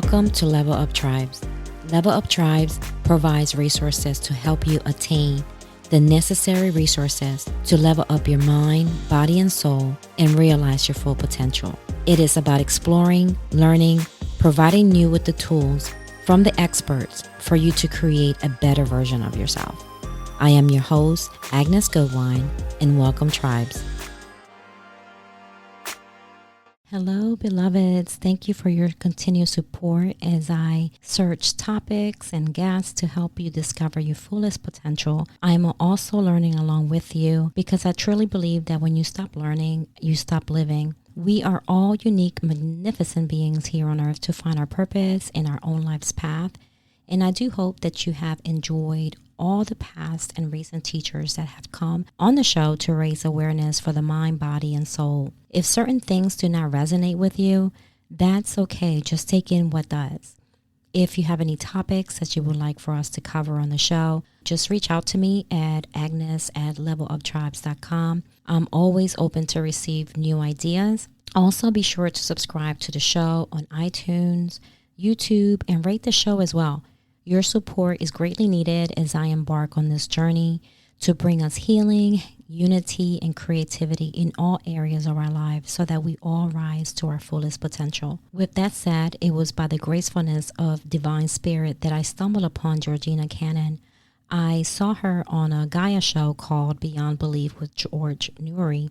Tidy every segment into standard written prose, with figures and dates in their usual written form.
Welcome to Level Up Tribes. Level Up Tribes provides resources to help you attain the necessary resources to level up your mind, body, and soul and realize your full potential. It is about exploring, learning, providing you with the tools from the experts for you to create a better version of yourself. I am your host, Agnes Goodwine, and welcome, Tribes. Hello, beloveds. Thank you for your continued support as I search topics and guests to help you discover your fullest potential. I am also learning along with you because I truly believe that when you stop learning, you stop living. We are all unique, magnificent beings here on earth to find our purpose in our own life's path. And I do hope that you have enjoyed all the past and recent teachers that have come on the show to raise awareness for the mind, body, and soul. If certain things do not resonate with you, that's okay. Just take in what does. If you have any topics that you would like for us to cover on the show, just reach out to me at agnes@leveluptribes.com. I'm always open to receive new ideas. Also, be sure to subscribe to the show on iTunes, YouTube, and rate the show as well. Your support is greatly needed as I embark on this journey to bring us healing, unity, and creativity in all areas of our lives so that we all rise to our fullest potential. With that said, it was by the gracefulness of divine spirit that I stumbled upon Georgina Cannon. I saw her on a GAIA show called Beyond Belief with George Noory,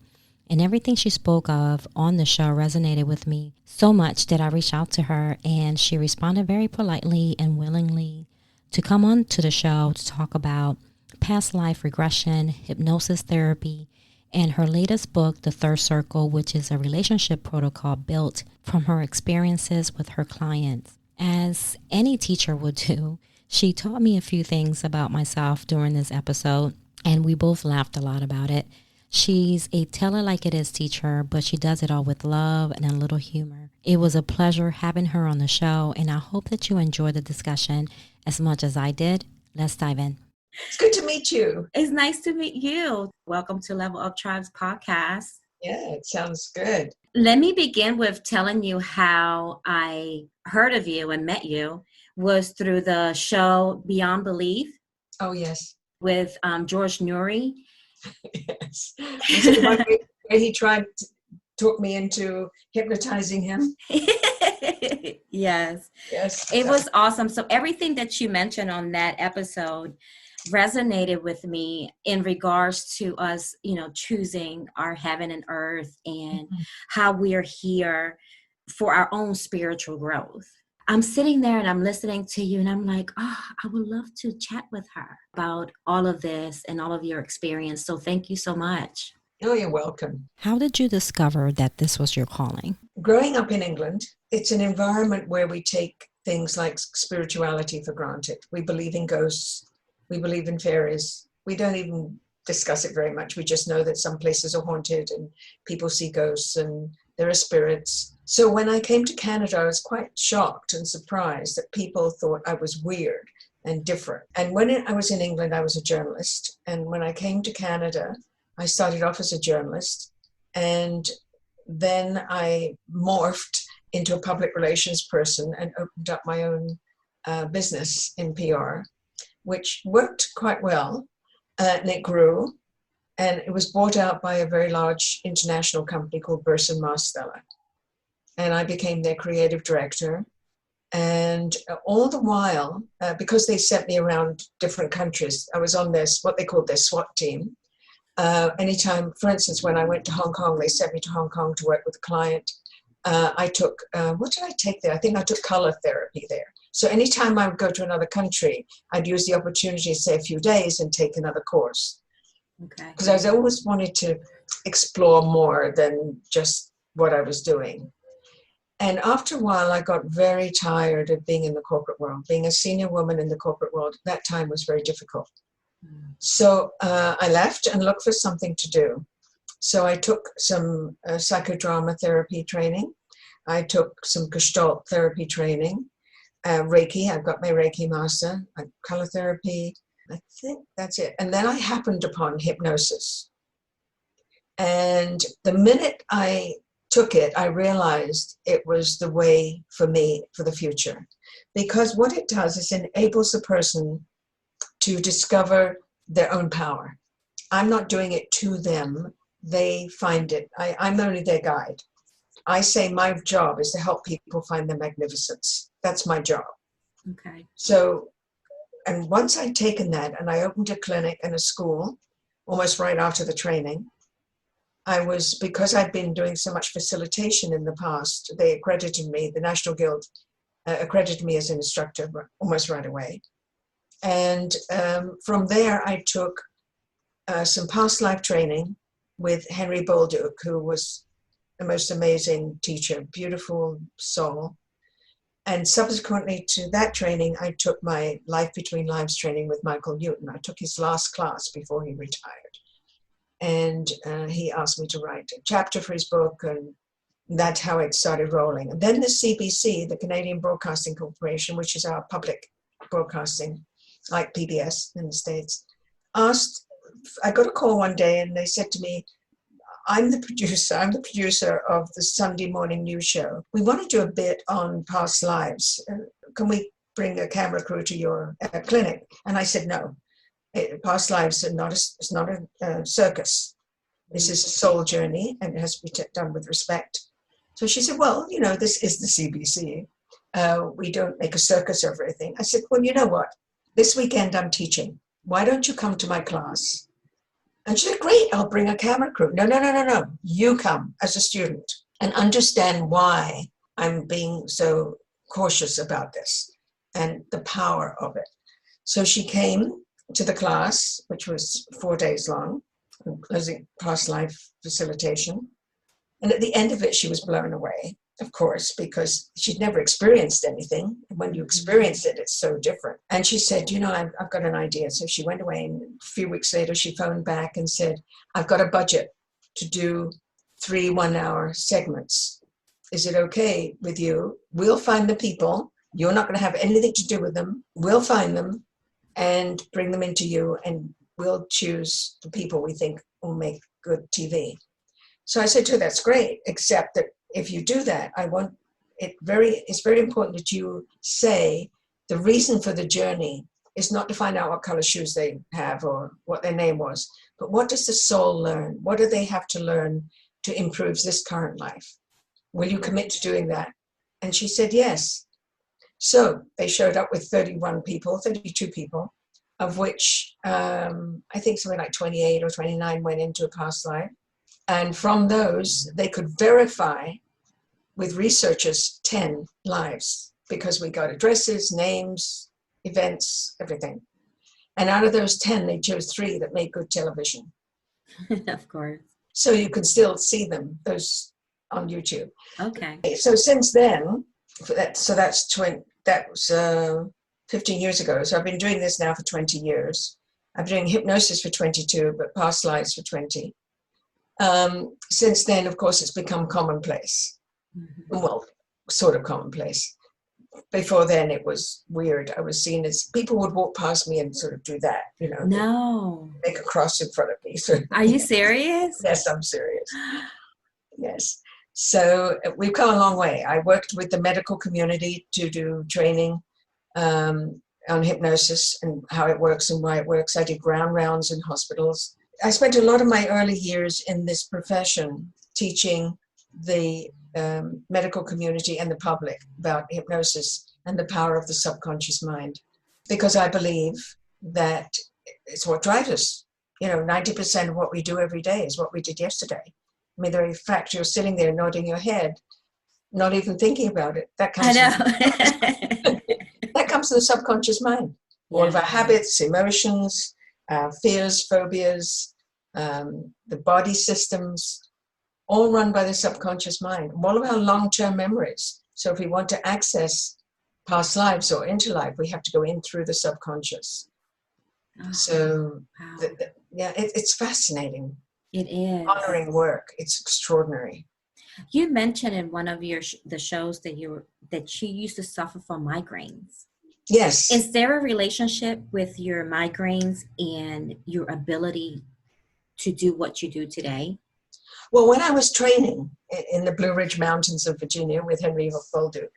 and everything she spoke of on the show resonated with me so much that I reached out to her, and she responded very politely and willingly to come on to the show to talk about past life regression, hypnosis therapy, and her latest book, The Third Circle, which is a relationship protocol built from her experiences with her clients. As any teacher would do, she taught me a few things about myself during this episode, and we both laughed a lot about it. She's a tell-it-like-it-is teacher, but she does it all with love and a little humor. It was a pleasure having her on the show, and I hope that you enjoyed the discussion as much as I did. Let's dive in. It's good to meet you. It's nice to meet you. Welcome to Level Up Tribes podcast. Yeah, it sounds good. Let me begin with telling you how I heard of you and met you was through the show Beyond Belief. Oh, yes. With George Noory. Yes. Was it one where he tried to talk me into hypnotizing him? Yes. Yes. It was awesome. So everything that you mentioned on that episode resonated with me in regards to us, choosing our heaven and earth and how we are here for our own spiritual growth. I'm sitting there and I'm listening to you and I'm like, I would love to chat with her about all of this and all of your experience. So thank you so much. Oh, you're welcome. How did you discover that this was your calling? Growing up in England, it's an environment where we take things like spirituality for granted. We believe in ghosts. We believe in fairies. We don't even discuss it very much. We just know that some places are haunted and people see ghosts and there are spirits. So when I came to Canada, I was quite shocked and surprised that people thought I was weird and different. And when I was in England, I was a journalist. And when I came to Canada, I started off as a journalist. And then I morphed into a public relations person and opened up my own business in PR, which worked quite well. And it grew. And it was bought out by a very large international company called Burson Marsteller. And I became their creative director. And all the while, because they sent me around different countries, I was on this, what they called their SWAT team. Anytime, for instance, when I went to Hong Kong, they sent me to Hong Kong to work with a client. I took, what did I take there? I think I took color therapy there. So anytime I would go to another country, I'd use the opportunity to stay a few days and take another course. Okay. Because I was always wanted to explore more than just what I was doing. And after a while, I got very tired of being in the corporate world. Being a senior woman in the corporate world at that time was very difficult. So I left and looked for something to do. So I took some psychodrama therapy training. I took some Gestalt therapy training. Reiki, I've got my Reiki master, color therapy. I think that's it. And then I happened upon hypnosis. And the minute I took it, I realized it was the way for me for the future. Because what it does is enables the person to discover their own power. I'm not doing it to them. They find it. I'm only their guide. I say my job is to help people find their magnificence. That's my job. Okay. So, and once I'd taken that and I opened a clinic and a school, almost right after the training, because I'd been doing so much facilitation in the past, they accredited me, the National Guild accredited me as an instructor almost right away. And from there, I took some past life training with Henry Bolduc, who was the most amazing teacher, beautiful soul. And subsequently to that training, I took my Life Between Lives training with Michael Newton. I took his last class before he retired. And he asked me to write a chapter for his book, and that's how it started rolling. And then the CBC, the Canadian Broadcasting Corporation, which is our public broadcasting, like PBS in the States, I got a call one day and they said to me, I'm the producer of the Sunday morning news show. We want to do a bit on past lives. Can we bring a camera crew to your clinic? And I said, no. Past lives are it's not a circus. This is a soul journey and it has to be done with respect. So she said, well, this is the CBC. We don't make a circus of everything. I said, well, you know what? This weekend I'm teaching. Why don't you come to my class? And she said, great, I'll bring a camera crew. No. You come as a student and understand why I'm being so cautious about this and the power of it. So she came to the class, which was 4 days long, including past life facilitation. And at the end of it, she was blown away, of course, because she'd never experienced anything. And when you experience it, it's so different. And she said, I've got an idea. So she went away, and a few weeks later, she phoned back and said, I've got a budget to do 3 one-hour segments. Is it okay with you? We'll find the people. You're not going to have anything to do with them. We'll find them and bring them into you, and we'll choose the people we think will make good TV. So I said to her, that's great, except that if you do that, it's very important that you say the reason for the journey is not to find out what color shoes they have or what their name was, but what does the soul learn? What do they have to learn to improve this current life? Will you commit to doing that? And she said, yes. So they showed up with 32 people, of which I think something like 28 or 29 went into a past life. And from those, they could verify with researchers 10 lives, because we got addresses, names, events, everything. And out of those 10, they chose 3 that made good television. Of course. So you can still see them, those on YouTube. Okay. So since then, that was 15 years ago. So I've been doing this now for 20 years. I've been doing hypnosis for 22, but past lives for 20. Since then, of course, it's become commonplace. Mm-hmm. Well, sort of commonplace. Before then, it was weird. I was seen as, people would walk past me and sort of do that, No. make a cross in front of me. So, are you serious? Yes, I'm serious. Yes. So we've come a long way. I worked with the medical community to do training on hypnosis and how it works and why it works. I did ground rounds in hospitals. I spent a lot of my early years in this profession teaching the medical community and the public about hypnosis and the power of the subconscious mind, because I believe that it's what drives us. 90% of what we do every day is what we did yesterday. I mean, the very fact you're sitting there nodding your head, not even thinking about it, that comes that comes from the subconscious mind. Yeah. All of our habits, emotions, fears, phobias, the body systems, all run by the subconscious mind. All of our long-term memories. So if we want to access past lives or interlife, we have to go in through the subconscious. Oh, so, wow. It's fascinating. It is. Honoring work. It's extraordinary. You mentioned in one of the shows that you used to suffer from migraines. Yes. Is there a relationship with your migraines and your ability to do what you do today? Well, when I was training in the Blue Ridge Mountains of Virginia with Henry Bolduc,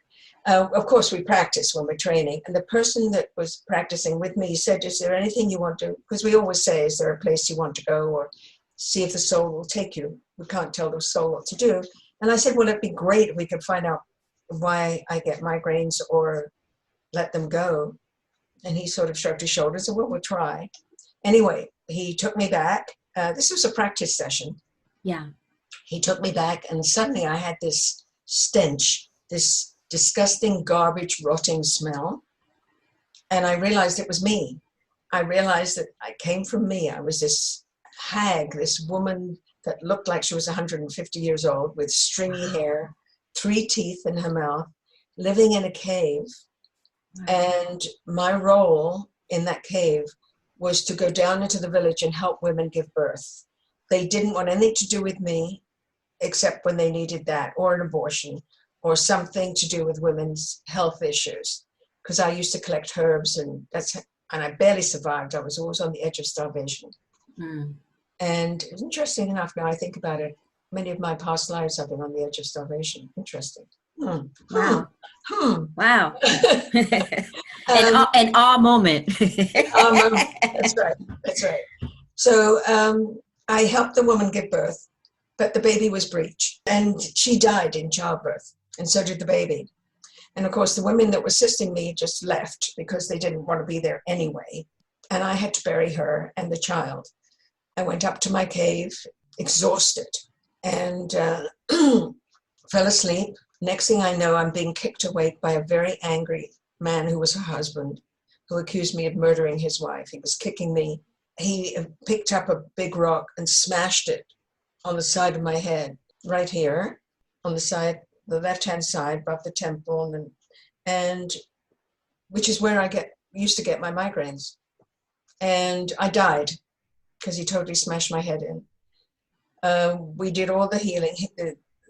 of course, we practice when we're training. And the person that was practicing with me said, is there anything you want to, because we always say, is there a place you want to go, or see if the soul will take you? We can't tell the soul what to do. And I said, well, it'd be great if we could find out why I get migraines or let them go. And he sort of shrugged his shoulders and said, well, we'll try. Anyway, he took me back. This was a practice session. Yeah. He took me back, and suddenly I had this stench, this disgusting garbage rotting smell. And I realized it was me. I realized that I came from me. I was this hag, this woman that looked like she was 150 years old with stringy hair, 3 teeth in her mouth, living in a cave. And my role in that cave was to go down into the village and help women give birth. They didn't want anything to do with me except when they needed that, or an abortion, or something to do with women's health issues. Because I used to collect herbs, and I barely survived. I was always on the edge of starvation. Mm. And interesting enough, now I think about it, many of my past lives I've been on the edge of starvation. Interesting. Wow. Wow. An awe moment. That's right. That's right. So I helped the woman give birth, but the baby was breech, and she died in childbirth, and so did the baby. And of course, the women that were assisting me just left because they didn't want to be there anyway. And I had to bury her and the child. I went up to my cave, exhausted, and fell asleep. Next thing I know, I'm being kicked awake by a very angry man who was her husband, who accused me of murdering his wife. He was kicking me. He picked up a big rock and smashed it on the side of my head, right here, on the side, the left-hand side, above the temple, and which is where I used to get my migraines. And I died because he totally smashed my head in. We did all the healing,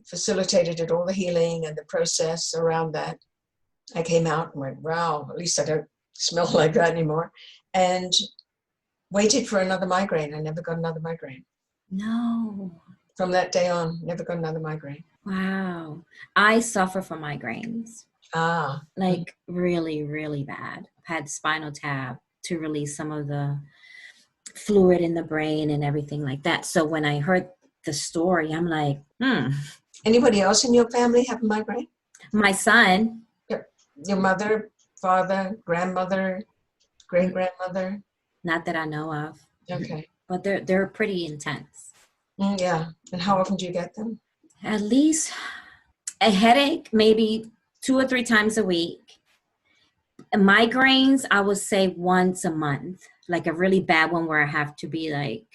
facilitated all the healing and the process around that. I came out and went, wow, at least I don't smell like that anymore. And waited for another migraine. I never got another migraine. No. From that day on, never got another migraine. Wow. I suffer from migraines. Like really, really bad. I've had spinal tap to release some of the fluid in the brain and everything like that. So when I heard the story, I'm like, Anybody else in your family have a migraine? My son. Your mother, father, grandmother, great-grandmother? Not that I know of. Okay. But they're pretty intense. Yeah. And how often do you get them? At least a headache, maybe 2 or 3 times a week. Migraines, I would say once a month. Like a really bad one where I have to be like,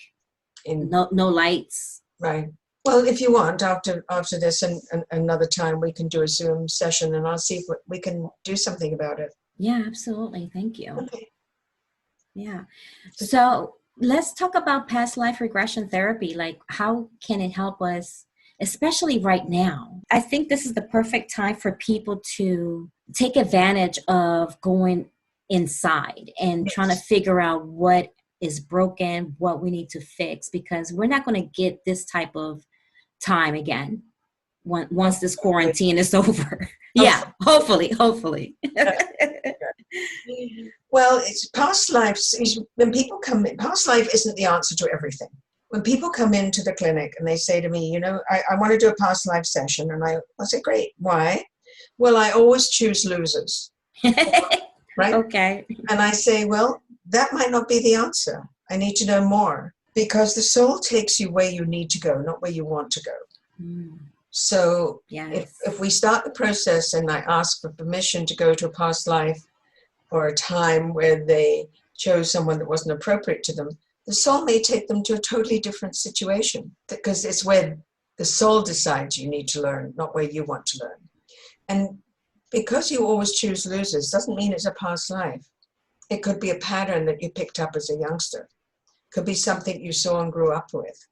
no lights. Right. Well, if you want, after this and another time, we can do a Zoom session, and I'll see if we can do something about it. Yeah, absolutely. Thank you. Okay. Yeah. So let's talk about past life regression therapy. Like, how can it help us, especially right now? I think this is the perfect time for people to take advantage of going inside and trying to figure out what is broken, what we need to fix, because we're not going to get this type of time again once this quarantine is over. Yeah, hopefully. Well, it's past lives. When people come in, past life isn't the answer to everything. When people come into the clinic and they say to me, I want to do a past life session, and I say, great, why? Well, I always choose losers. Right? Okay. And I say, well, that might not be the answer. I need to know more, because the soul takes you where you need to go, not where you want to go. So if we start the process and I ask for permission to go to a past life or a time where they chose someone that wasn't appropriate to them, the soul may take them to a totally different situation, because it's where the soul decides you need to learn, not where you want to learn. And because you always choose losers doesn't mean it's a past life. It could be a pattern that you picked up as a youngster. It could be something you saw and grew up with.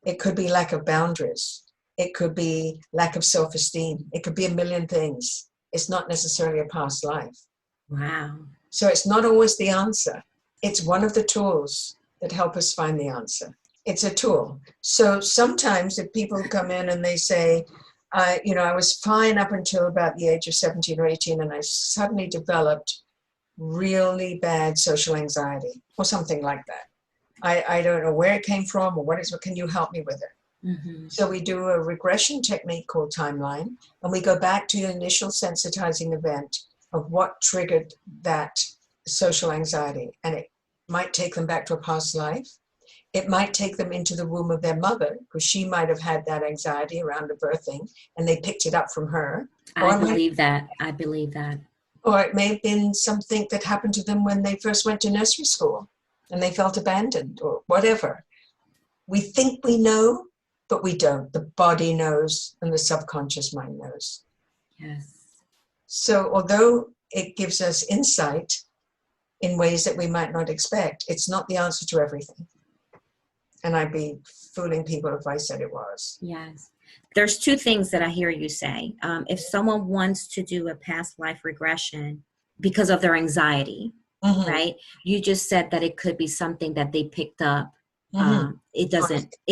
It could be lack of boundaries. It could be lack of self-esteem. It could be a million things. It's not necessarily a past life. Wow. So it's not always the answer. It's one of the tools that help us find the answer. It's a tool. So sometimes if people come in and they say, I was fine up until about the age of 17 or 18, and I suddenly developed really bad social anxiety or something like that. I don't know where it came from or what can you help me with it? Mm-hmm. So we do a regression technique called timeline, and we go back to the initial sensitizing event of what triggered that social anxiety. And it might take them back to a past life. It might take them into the womb of their mother, because she might have had that anxiety around the birthing, and they picked it up from her. I believe that. Or it may have been something that happened to them when they first went to nursery school and they felt abandoned or whatever. We think we know, but we don't. The body knows and the subconscious mind knows. Yes. So although it gives us insight in ways that we might not expect, it's not the answer to everything. And I'd be fooling people if I said it was. Yes. There's two things that I hear you say. If someone wants to do a past life regression because of their anxiety, Mm-hmm. right? You just said that it could be something that they picked up. Mm-hmm. It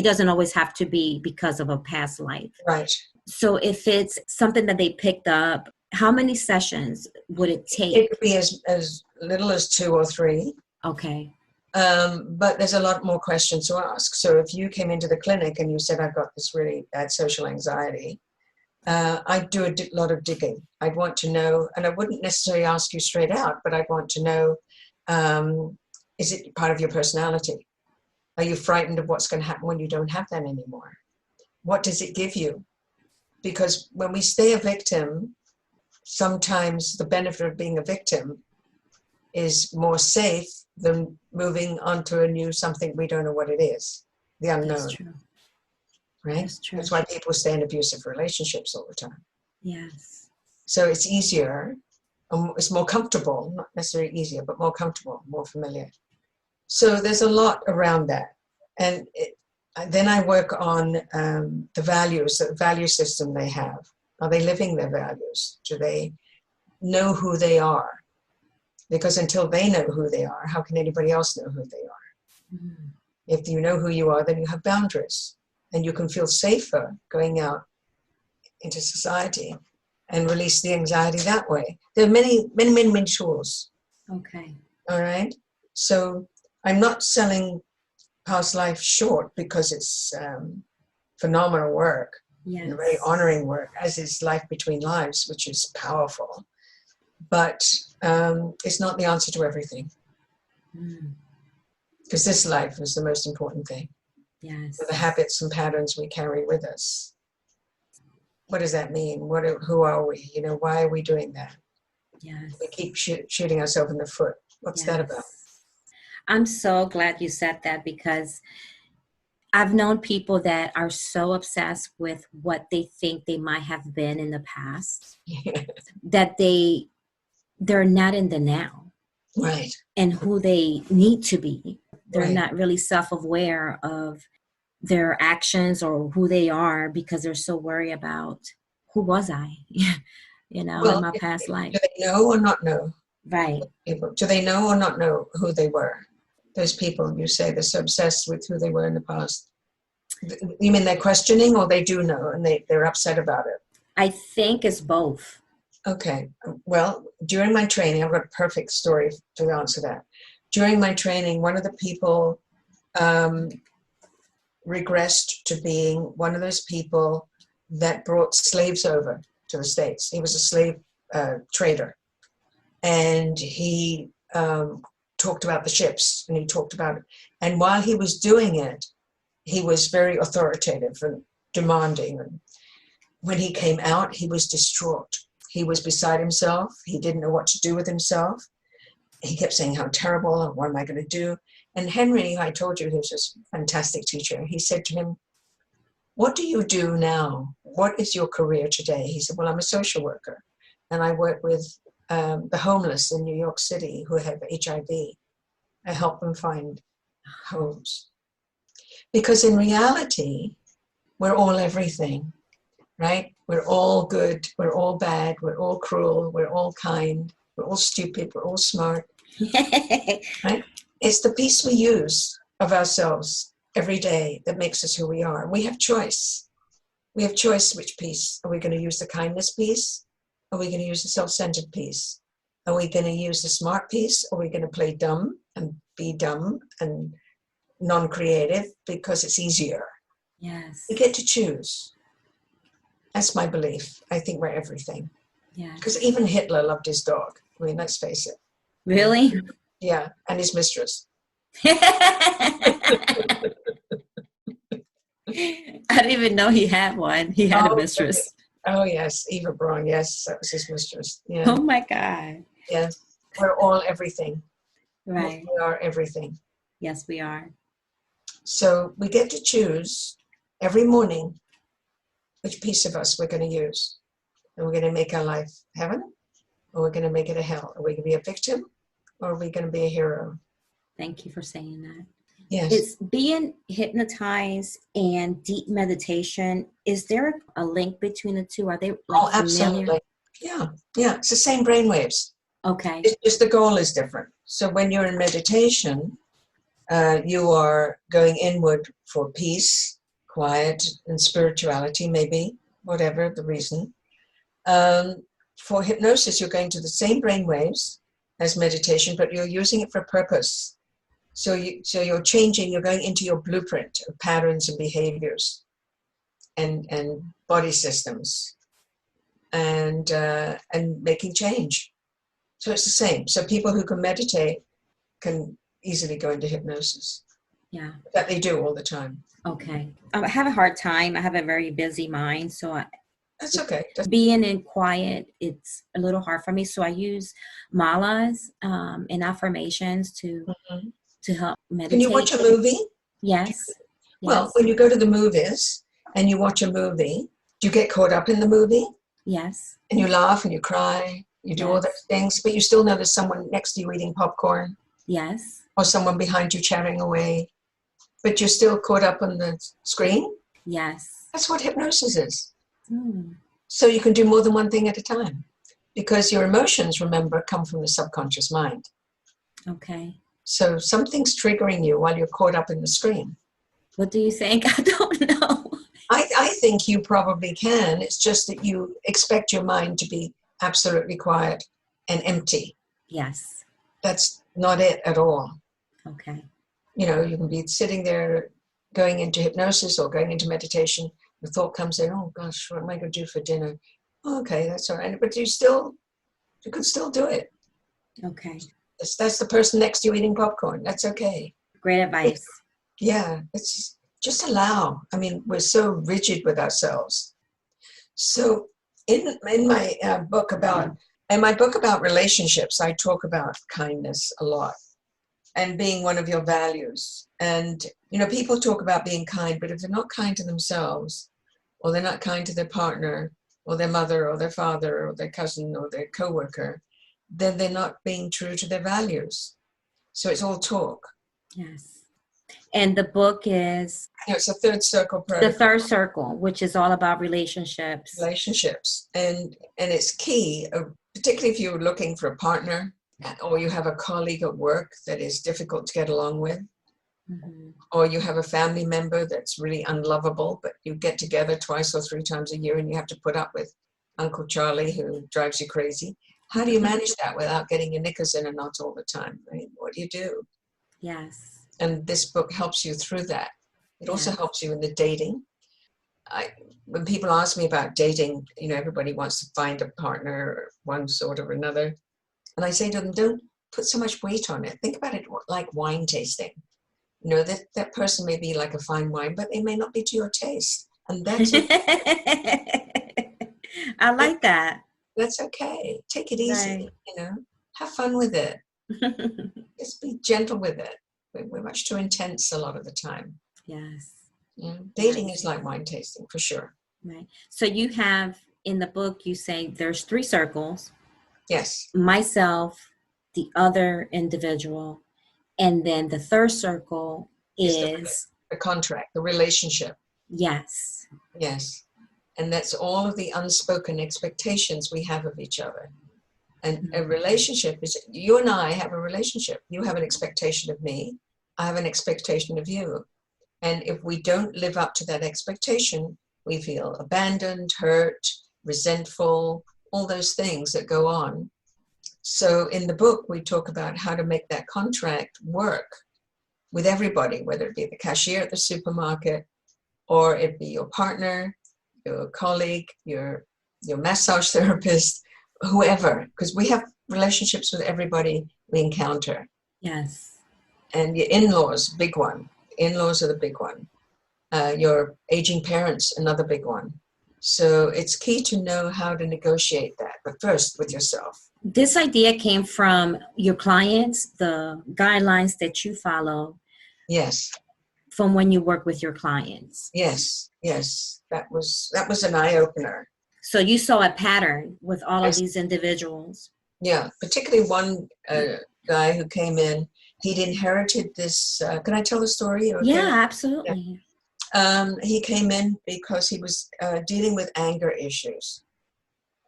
doesn't always have to be because of a past life. Right. So if it's something that they picked up, how many sessions would it take? It could be as little as 2 or 3. Okay. But there's a lot more questions to ask. So if you came into the clinic and you said, I've got this really bad social anxiety, I'd do a lot of digging. I'd want to know, and I wouldn't necessarily ask you straight out, but I'd want to know, is it part of your personality? Are you frightened of what's going to happen when you don't have that anymore? What does it give you? Because when we stay a victim, sometimes the benefit of being a victim is more safe than moving on to a new something we don't know what it is, the unknown. That's true. Right? That's true. That's why people stay in abusive relationships all the time. Yes. So it's easier, it's more comfortable, not necessarily easier, but more comfortable, more familiar. So there's a lot around that. And then I work on the values, the value system they have. Are they living their values? Do they know who they are? Because until they know who they are, how can anybody else know who they are? Mm-hmm. If you know who you are, then you have boundaries. And you can feel safer going out into society and release the anxiety that way. There are many, many, many, many tools. Okay. All right. So I'm not selling past life short because it's phenomenal work. Yes. And very honoring work, as is Life Between Lives, which is powerful. But it's not the answer to everything. Because this life is the most important thing. Yes. The habits and patterns we carry with us. What does that mean? Who are we? Why are we doing that? Yes. We keep shooting ourselves in the foot. What's that about? I'm so glad you said that, because I've known people that are so obsessed with what they think they might have been in the past that they're not in the now. Right. And who they need to be. They're Right. not really self-aware of their actions or who they are, because they're so worried about who was I, in my past life. Do they know or not know? Right. People, do they know or not know who they were? Those people you say they're so obsessed with who they were in the past. You mean they're questioning, or they do know and they're upset about it? I think it's both. Okay. Well, during my training, I've got a perfect story to answer that. During my training, one of the people regressed to being one of those people that brought slaves over to the States. He was a slave trader. And he talked about the ships, and he talked about it. And while he was doing it, he was very authoritative and demanding. And when he came out, he was distraught. He was beside himself. He didn't know what to do with himself. He kept saying, how terrible, and what am I going to do? And Henry, I told you, he was just a fantastic teacher. He said to him, what do you do now? What is your career today? He said, well, I'm a social worker, and I work with the homeless in New York City who have HIV. I help them find homes. Because in reality, we're all everything, right? We're all good, we're all bad, we're all cruel, we're all kind, we're all stupid, we're all smart, right? It's the piece we use of ourselves every day that makes us who we are. We have choice. We have choice which piece. Are we going to use the kindness piece? Are we going to use the self-centered piece? Are we going to use the smart piece? Or are we going to play dumb and be dumb and non-creative because it's easier? Yes. We get to choose. That's my belief. I think we're everything. Yeah. Because even Hitler loved his dog. I mean, let's face it. Really? Yeah, and his mistress. I didn't even know he had one. He had a mistress. Oh, yes. Eva Braun. Yes, that was his mistress. Yeah. Oh, my God. Yes. We're all everything. Right. We are everything. Yes, we are. So we get to choose every morning which piece of us we're going to use. And we're going to make our life heaven, or we're going to make it a hell. Are we going to be a victim, or are we going to be a hero? Thank you for saying that. Yes. It's being hypnotized and deep meditation. Is there a link between the two? Are they like absolutely. familiar? Yeah. It's the same brain waves. Okay. It's just the goal is different. So when you're in meditation, you are going inward for peace, quiet, and spirituality, maybe, whatever the reason. For hypnosis, you're going to the same brain waves as meditation, but you're using it for purpose. So you're changing, you're going into your blueprint of patterns and behaviors and body systems and making change. So it's the same. So people who can meditate can easily go into hypnosis. Yeah. That they do all the time. Okay. I have a hard time. I have a very busy mind. So That's okay. Being in quiet, it's a little hard for me. So I use malas and affirmations to help meditate. Can you watch a movie? Yes. Well, when you go to the movies and you watch a movie, do you get caught up in the movie? Yes. And you laugh and you cry, you do all those things, but you still know there's someone next to you eating popcorn. Yes. Or someone behind you chatting away, but you're still caught up on the screen? Yes. That's what hypnosis is. So you can do more than one thing at a time because your emotions, remember, come from the subconscious mind. Okay. So something's triggering you while you're caught up in the screen. What do you think? I don't know. I think you probably can. It's just that you expect your mind to be absolutely quiet and empty. Yes. That's not it at all. Okay. You know, you can be sitting there going into hypnosis or going into meditation. The thought comes in, oh gosh, what am I going to do for dinner? Oh, okay, that's all right. But you could still do it. Okay. That's the person next to you eating popcorn. That's okay. Great advice. It's just allow. I mean, we're so rigid with ourselves. So in my book about relationships, I talk about kindness a lot and being one of your values. And, you know, people talk about being kind, but if they're not kind to themselves, or they're not kind to their partner, or their mother, or their father, or their cousin, or their coworker, then they're not being true to their values. So it's all talk. Yes. And the book is? It's a third circle protocol. The third circle, which is all about relationships. And it's key, particularly if you're looking for a partner or you have a colleague at work that is difficult to get along with, or you have a family member that's really unlovable, but you get together twice or three times a year and you have to put up with Uncle Charlie who drives you crazy. How do you manage that without getting your knickers in a knot all the time? I mean, what do you do? Yes. And this book helps you through that. It also helps you in the dating. When people ask me about dating, you know, everybody wants to find a partner, one sort or another. And I say to them, don't put so much weight on it. Think about it like wine tasting. You know, that person may be like a fine wine, but they may not be to your taste. And that's okay. I like that. That's okay. Take it easy, Right. You know. Have fun with it. Just be gentle with it. We're much too intense a lot of the time. Yes. Yeah. Dating is like wine tasting, for sure. Right. So you have, in the book, you say there's 3 circles. Yes. Myself, the other individual, and then the third circle is the contract, the relationship. Yes. Yes. And that's all of the unspoken expectations we have of each other. And a relationship is, you and I have a relationship. You have an expectation of me. I have an expectation of you. And if we don't live up to that expectation, we feel abandoned, hurt, resentful, all those things that go on. So in the book, we talk about how to make that contract work with everybody, whether it be the cashier at the supermarket, or it be your partner, your colleague, your massage therapist, whoever, because we have relationships with everybody we encounter. Yes. And your in-laws, big one. In-laws are the big one. Your aging parents, another big one. So it's key to know how to negotiate that, but first with yourself. This idea came from your clients, the guidelines that you follow. Yes. From when you work with your clients. Yes. That was an eye-opener. So you saw a pattern with all of these individuals. Yeah, particularly one guy who came in. He'd inherited this. Can I tell the story? Okay? Yeah, absolutely. Yeah. He came in because he was dealing with anger issues.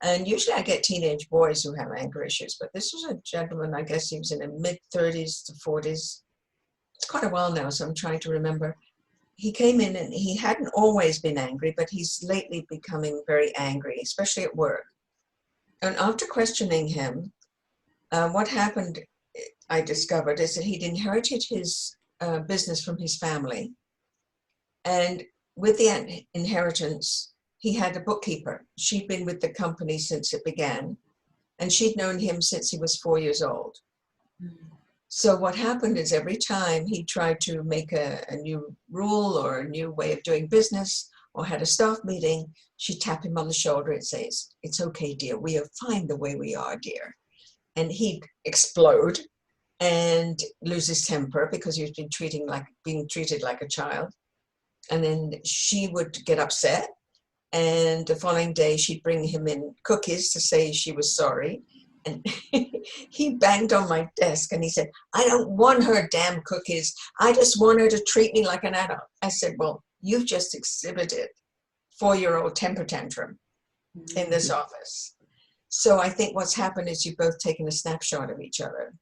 And usually I get teenage boys who have anger issues, but this was a gentleman, I guess he was in the mid-30s to 40s. It's quite a while now, so I'm trying to remember. He came in and he hadn't always been angry, but he's lately becoming very angry, especially at work. And after questioning him, what happened, I discovered, is that he'd inherited his business from his family. And with the inheritance, he had a bookkeeper. She'd been with the company since it began, and she'd known him since he was 4 years old. Mm-hmm. So what happened is every time he tried to make a new rule or a new way of doing business or had a staff meeting, she'd tap him on the shoulder and say, "It's okay, dear. We are fine the way we are, dear." And he'd explode and lose his temper because he was being treated like a child. And then she would get upset. And the following day, she'd bring him in cookies to say she was sorry. And he banged on my desk and he said, "I don't want her damn cookies. I just want her to treat me like an adult." I said, "Well, you've just exhibited 4-year-old temper tantrum in this office." So I think what's happened is you've both taken a snapshot of each other,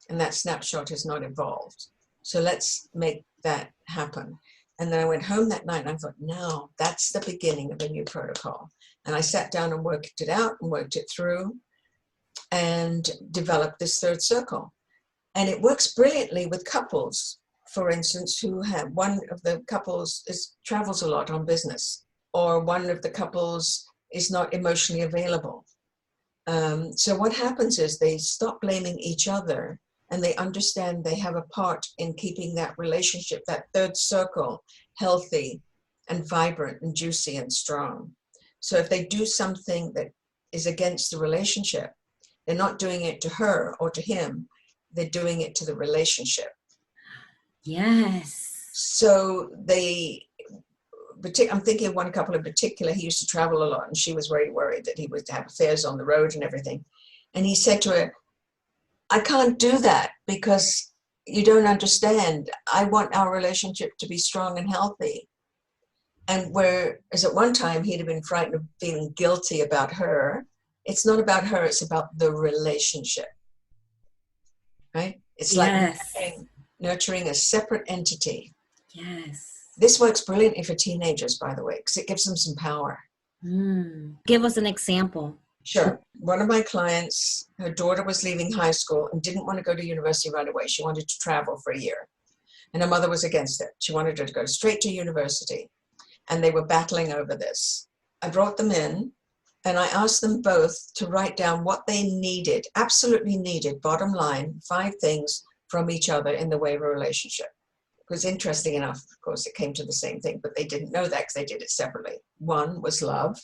and that snapshot has not evolved. So let's make that happen. And then I went home that night and I thought, now that's the beginning of a new protocol. And I sat down and worked it out and worked it through and developed this third circle. And it works brilliantly with couples, for instance, who have one of the couples travels a lot on business, or one of the couples is not emotionally available. So what happens is they stop blaming each other and they understand they have a part in keeping that relationship, that third circle, healthy and vibrant and juicy and strong. So if they do something that is against the relationship, they're not doing it to her or to him, they're doing it to the relationship. Yes. So I'm thinking of one couple in particular. He used to travel a lot and she was very worried that he would have affairs on the road and everything. And he said to her, "I can't do that because you don't understand. I want our relationship to be strong and healthy." And whereas at one time he'd have been frightened of feeling guilty about her, it's not about her, it's about the relationship, right? It's like nurturing a separate entity. Yes. This works brilliantly for teenagers, by the way, because it gives them some power. Give us an example. Sure. One of my clients, her daughter was leaving high school and didn't want to go to university right away. She wanted to travel for a year. And her mother was against it. She wanted her to go straight to university. And they were battling over this. I brought them in and I asked them both to write down what they needed, absolutely needed, bottom line, 5 things from each other in the way of a relationship. Because interesting enough, of course, it came to the same thing, but they didn't know that because they did it separately. 1 was love,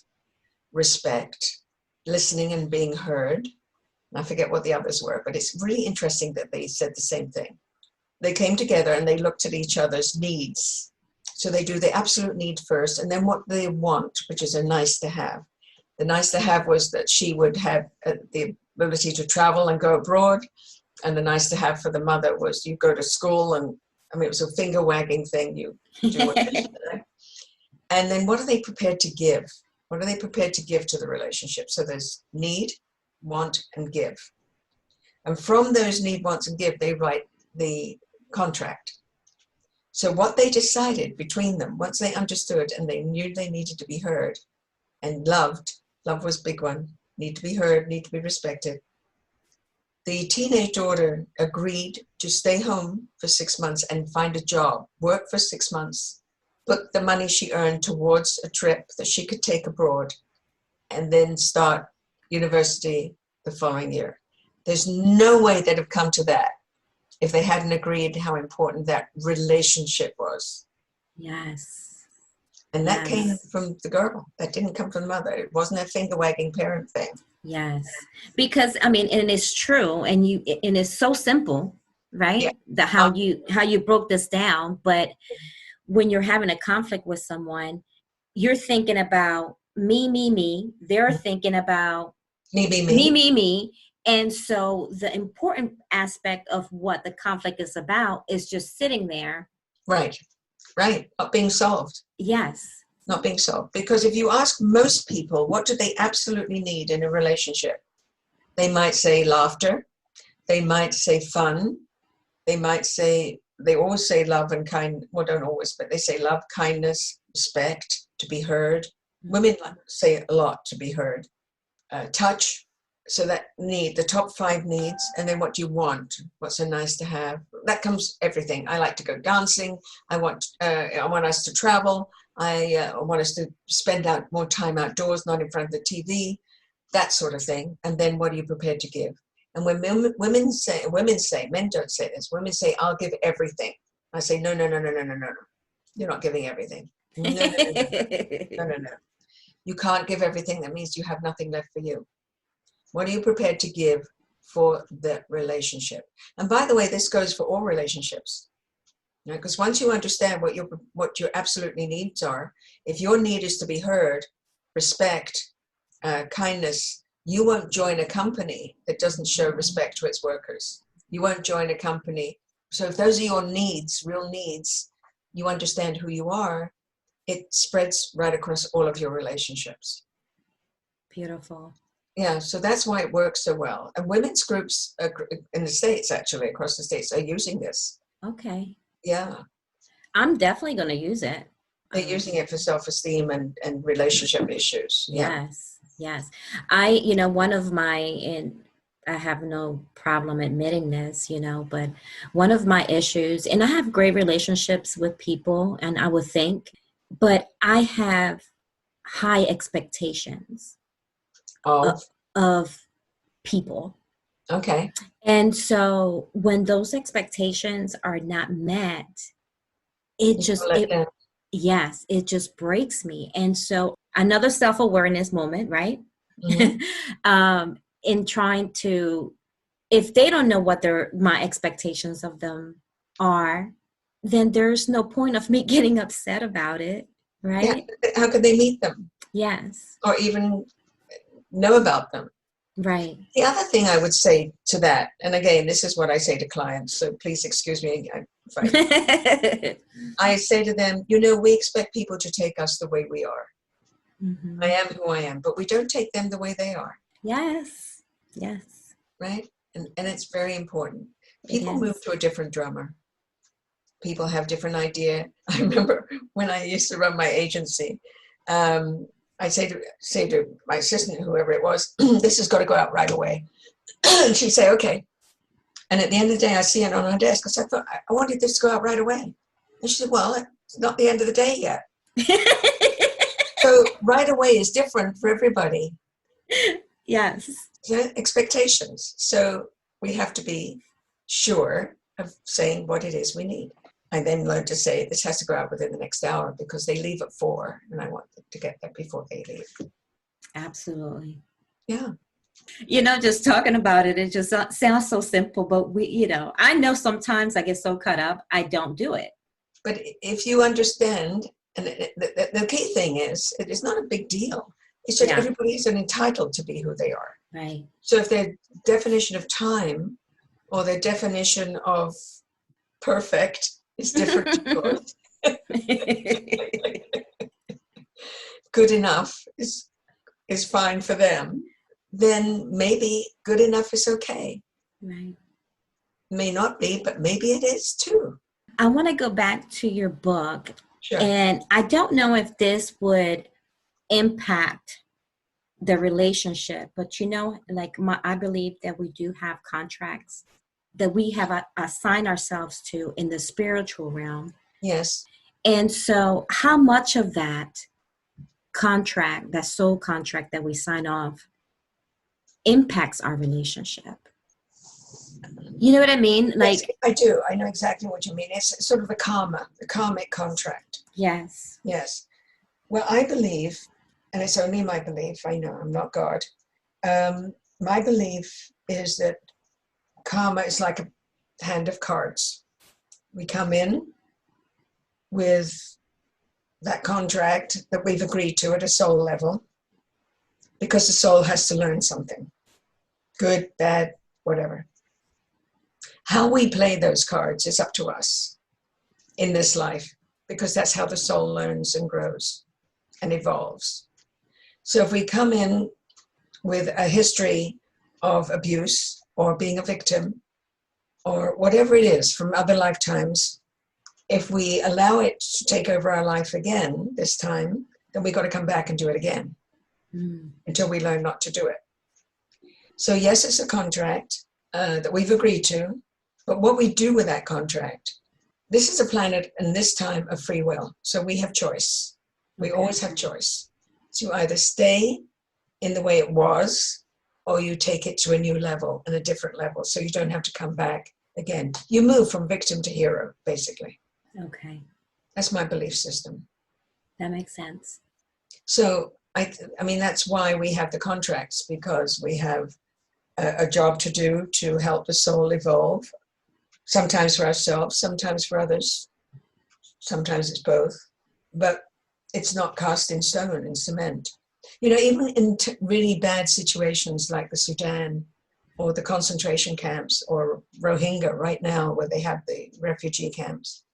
respect, listening and being heard. I forget what the others were, but it's really interesting that they said the same thing. They came together and they looked at each other's needs. So they do the absolute need first, and then what they want, which is a nice to have. The nice to have was that she would have the ability to travel and go abroad. And the nice to have for the mother was you go to school and, it was a finger wagging thing. You do what they do. And then what are they prepared to give? What are they prepared to give to the relationship? So there's need, want, and give. And from those need, wants, and give, they write the contract. So what they decided between them, once they understood and they knew they needed to be heard and loved, love was a big one, need to be heard, need to be respected. The teenage daughter agreed to stay home for 6 months and find a job, work for 6 months, put the money she earned towards a trip that she could take abroad, and then start university the following year. There's no way they'd have come to that if they hadn't agreed how important that relationship was. Yes. And that came from the girl. That didn't come from the mother. It wasn't a finger-wagging parent thing. Yes. Because, I mean, and it's true, and it's so simple, right? Yeah. How you broke this down. But when you're having a conflict with someone, you're thinking about me. They're thinking about me. And so the important aspect of what the conflict is about is just sitting there. Right. Not being solved. Yes. Not being solved. Because if you ask most people, what do they absolutely need in a relationship? They might say laughter. They might say fun. They always say love and kind. Well, don't always, but they say love, kindness, respect, to be heard. Women say a lot, to be heard. Touch. So that the top 5 needs, and then what do you want? What's so nice to have? That comes everything. I like to go dancing. I want us to travel. I want us to spend more time outdoors, not in front of the TV, that sort of thing. And then what are you prepared to give? And when women say, men don't say this. Women say, "I'll give everything." I say, no. You're not giving everything. No. You can't give everything. That means you have nothing left for you. What are you prepared to give for the relationship? And by the way, this goes for all relationships. Because once you understand what your absolutely needs are, if your need is to be heard, respect, kindness, you won't join a company that doesn't show respect to its workers. You won't join a company. So if those are your needs, real needs, you understand who you are, it spreads right across all of your relationships. Beautiful. Yeah, so that's why it works so well. And women's groups in the States, actually, across the States, are using this. Okay. Yeah. I'm definitely going to use it. They're using it for self-esteem and relationship issues. Yeah. Yes. One of and I have no problem admitting this, but one of my issues, and I have great relationships with people, and I would think, but I have high expectations of people. Okay. And so when those expectations are not met, it just breaks me. And so another self-awareness moment, right? Mm-hmm. In trying to, if they don't know what my expectations of them are, then there's no point of me getting upset about it, right? Yeah. How could they meet them? Yes. Or even know about them? Right. The other thing I would say to that, and again, this is what I say to clients, so please excuse me if I say to them, we expect people to take us the way we are. Mm-hmm. I am who I am, but we don't take them the way they are. Yes. Right? And it's very important. People move to a different drummer. People have different idea. I remember when I used to run my agency, I say to my assistant, whoever it was, this has got to go out right away. And she'd say, okay. And at the end of the day, I see it on her desk. I said, I wanted this to go out right away. And she said, well, it's not the end of the day yet. So right away is different for everybody. Yes. Expectations. So we have to be sure of saying what it is we need. I then learned to say this has to go out within the next hour because they leave at 4 and I want them to get there before they leave. Absolutely. Yeah. Just talking about it, it just sounds so simple, but I know sometimes I get so caught up, I don't do it. But if you understand, and the key thing is, it is not a big deal. It's just everybody is entitled to be who they are. Right. So if their definition of time or their definition of perfect is different to yours, good enough is fine for them, then maybe good enough is okay. Right. May not be, but maybe it is too. I want to go back to your book. Sure. And I don't know if this would impact the relationship, but I believe that we do have contracts that we have assigned ourselves to in the spiritual realm. Yes. And so how much of that contract, that soul contract that we sign off, impacts our relationship? You know what I mean? Yes, I do. I know exactly what you mean. It's sort of the karmic contract. Yes. Yes. Well, I believe, and it's only my belief, I know I'm not God. My belief is that karma is like a hand of cards. We come in with that contract that we've agreed to at a soul level, because the soul has to learn something. Good, bad, whatever. How we play those cards is up to us in this life, because that's how the soul learns and grows and evolves. So if we come in with a history of abuse or being a victim or whatever it is from other lifetimes, if we allow it to take over our life again this time, then we got to come back and do it again until we learn not to do it. So yes, it's a contract that we've agreed to, but what we do with that contract, this is a planet and this time of free will. So we have choice. We always have choice. So you either stay in the way it was, or you take it to a new level and a different level. So you don't have to come back again. You move from victim to hero, basically. Okay. That's my belief system. That makes sense. So I mean, that's why we have the contracts, because we have a job to do to help the soul evolve. Sometimes for ourselves, sometimes for others. Sometimes it's both. But it's not cast in stone, in cement. You know, even in really bad situations like the Sudan or the concentration camps or Rohingya right now, where they have the refugee camps,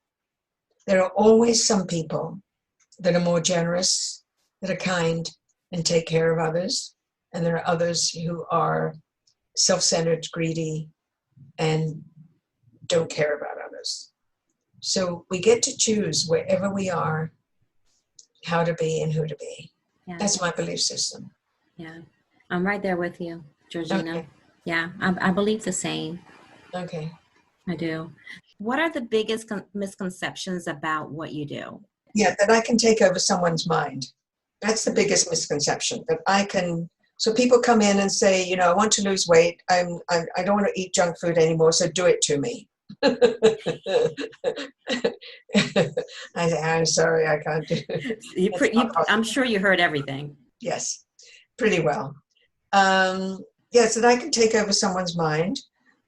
there are always some people that are more generous, that are kind and take care of others. And there are others who are self-centered, greedy, and don't care about others. So we get to choose wherever we are, how to be and who to be. Yeah. That's my belief system. Yeah, I'm right there with you, Georgina. Okay. Yeah, I believe the same. Okay. I do. What are the biggest misconceptions about what you do? Yeah, that I can take over someone's mind. That's the biggest misconception, that I can. So people come in and say, you know, I want to lose weight. I don't want to eat junk food anymore, so do it to me. I say, I'm sorry, I can't do it. I'm sure you heard everything. Yes, pretty well. Yes, that I can take over someone's mind,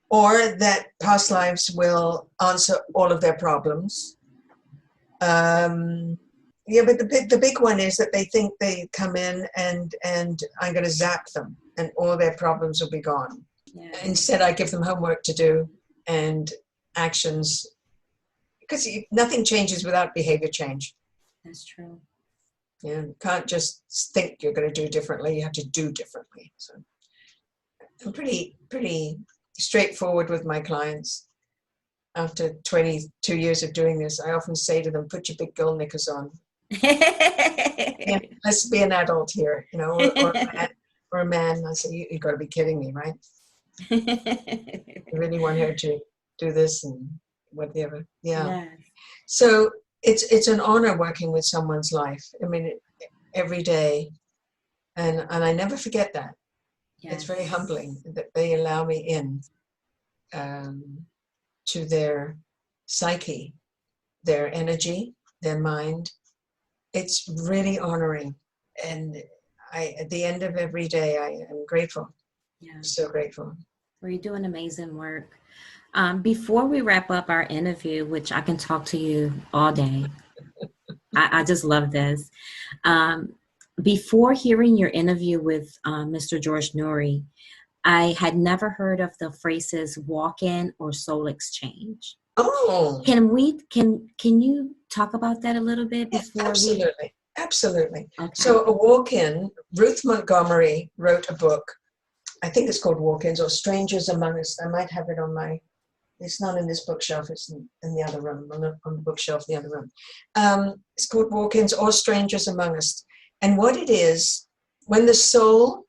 or that past lives will answer all of their problems. Yeah, but the big one is that they think they come in and I'm going to zap them and all their problems will be gone. Yeah. Instead, I give them homework to do and actions, because nothing changes without behavior change. That's true. Yeah, you can't just think you're going to do differently. You have to do differently. So I'm pretty straightforward with my clients. After 22 years of doing this, I often say to them, put your big girl knickers on. Yeah, let's be an adult here, you know, or a man. I say, you got to be kidding me, right? You really want her to do this and whatever. Yeah. Yes. So it's an honor working with someone's life. I mean, every day. And I never forget that. Yes. It's very humbling that they allow me in to their psyche, their energy, their mind. It's really honoring. And at the end of every day, I am grateful. Yeah. I'm so grateful. Well, you're doing amazing work. Before we wrap up our interview, which I can talk to you all day, I just love this. Before hearing your interview with Mr. George Noory, I had never heard of the phrases walk-in or soul exchange. Oh. Can you talk about that a little bit before? Absolutely. Absolutely. Okay. So a walk-in, Ruth Montgomery wrote a book. I think it's called Walk-ins or Strangers Among Us. I might have it on my It's not in this bookshelf. It's in the other room, on the bookshelf in the other room. It's called Walk-ins or Strangers Among Us. And what it is, when the soul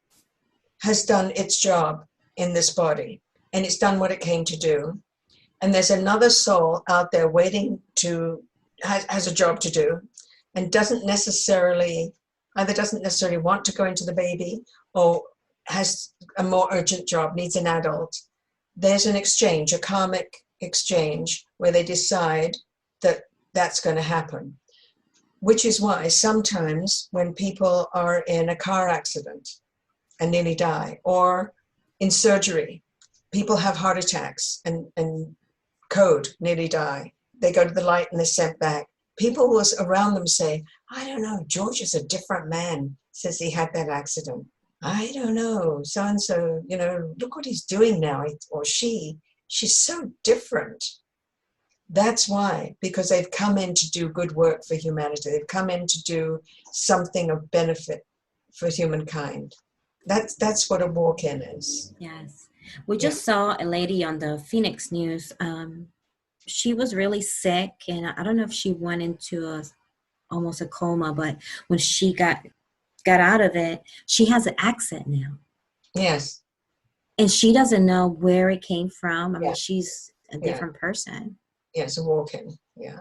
has done its job in this body, and it's done what it came to do, and there's another soul out there waiting to, has a job to do, and either doesn't necessarily want to go into the baby, or has a more urgent job, needs an adult. There's an exchange, a karmic exchange, where they decide that that's going to happen. Which is why sometimes when people are in a car accident and nearly die, or in surgery, people have heart attacks and nearly die. They go to the light and they're sent back. People was around them say, I don't know, George is a different man since he had that accident. I don't know, so-and-so, look what he's doing now, or she's so different. That's why, because they've come in to do good work for humanity. They've come in to do something of benefit for humankind. That's what a walk-in is. Yes. We just saw a lady on the Phoenix News. She was really sick, and I don't know if she went into almost a coma, but when she got out of it, she has an accent now. Yes. And she doesn't know where it came from. I mean, she's a different person. Yeah, it's a walk-in. Yeah.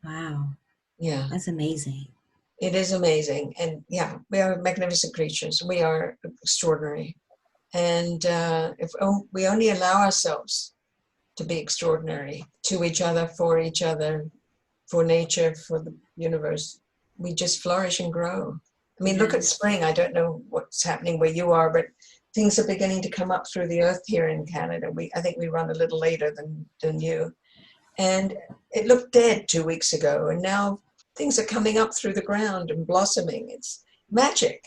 Wow. Yeah. That's amazing. It is amazing. And we are magnificent creatures. We are extraordinary. And if we only allow ourselves to be extraordinary to each other, for nature, for the universe, we just flourish and grow. I mean, look at spring. I don't know what's happening where you are, but things are beginning to come up through the earth here in Canada. I think we run a little later than you. And it looked dead 2 weeks ago, and now things are coming up through the ground and blossoming. It's magic.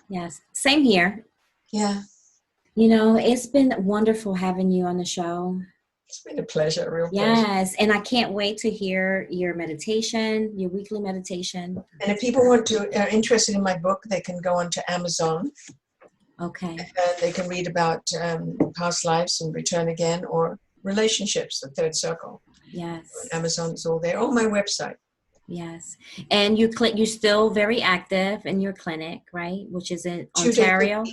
Yes. Same here. Yeah. It's been wonderful having you on the show. It's been a pleasure, a real pleasure. Yes, and I can't wait to hear your meditation, your weekly meditation. And if people are interested in my book, they can go onto Amazon. Okay. And they can read about past lives and return again, or relationships, the third circle. Yes. Amazon is all there. On my website. Yes. And you're still very active in your clinic, right? Which is in Ontario?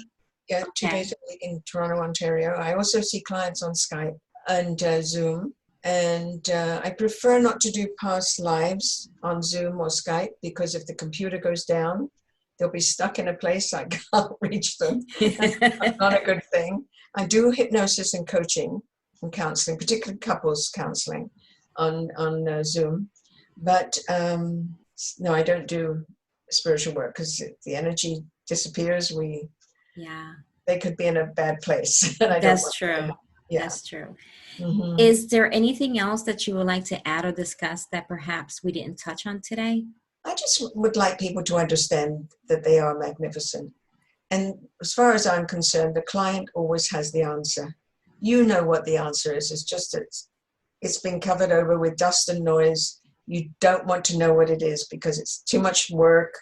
2 days a week in Toronto, Ontario. I also see clients on Skype and Zoom. And I prefer not to do past lives on Zoom or Skype, because if the computer goes down, they'll be stuck in a place I can't reach them. That's not a good thing. I do hypnosis and coaching and counseling, particularly couples counseling on Zoom. But no, I don't do spiritual work, because the energy disappears. They could be in a bad place. And That's true. That's true. Mm-hmm. Is there anything else that you would like to add or discuss that perhaps we didn't touch on today? I just would like people to understand that they are magnificent. And as far as I'm concerned, the client always has the answer. You know what the answer is. It's just it's been covered over with dust and noise. You don't want to know what it is because it's too much work,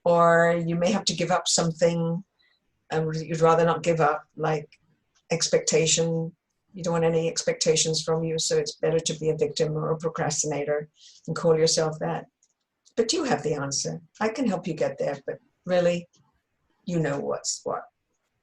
or you may have to give up something and you'd rather not give up, like expectation. You don't want any expectations from you, so it's better to be a victim or a procrastinator and call yourself that. But you have the answer. I can help you get there, but really, you know what's what.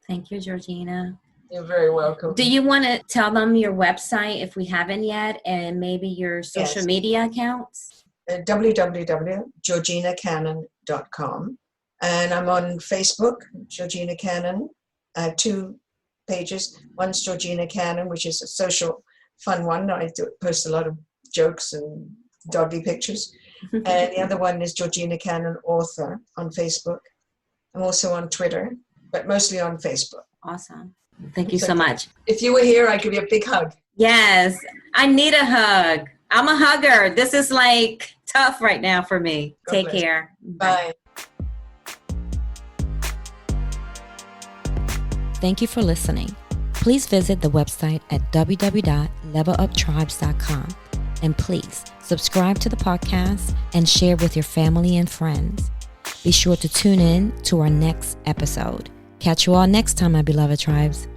Thank you, Georgina. You're very welcome. Do you want to tell them your website if we haven't yet, and maybe your social media accounts? www.georginacannon.com. And I'm on Facebook, Georgina Cannon. I have 2 pages. One's Georgina Cannon, which is a social, fun one. I post a lot of jokes and doggy pictures. And the other one is Georgina Cannon Author on Facebook. I'm also on Twitter, but mostly on Facebook. Awesome. Thank you so much. If you were here, I'd give you a big hug. Yes, I need a hug. I'm a hugger. This is like tough right now for me. God Take bless. care. Bye. Thank you for listening. Please visit the website at www.leveluptribes.com. And please subscribe to the podcast and share with your family and friends. Be sure to tune in to our next episode. Catch you all next time, my beloved tribes.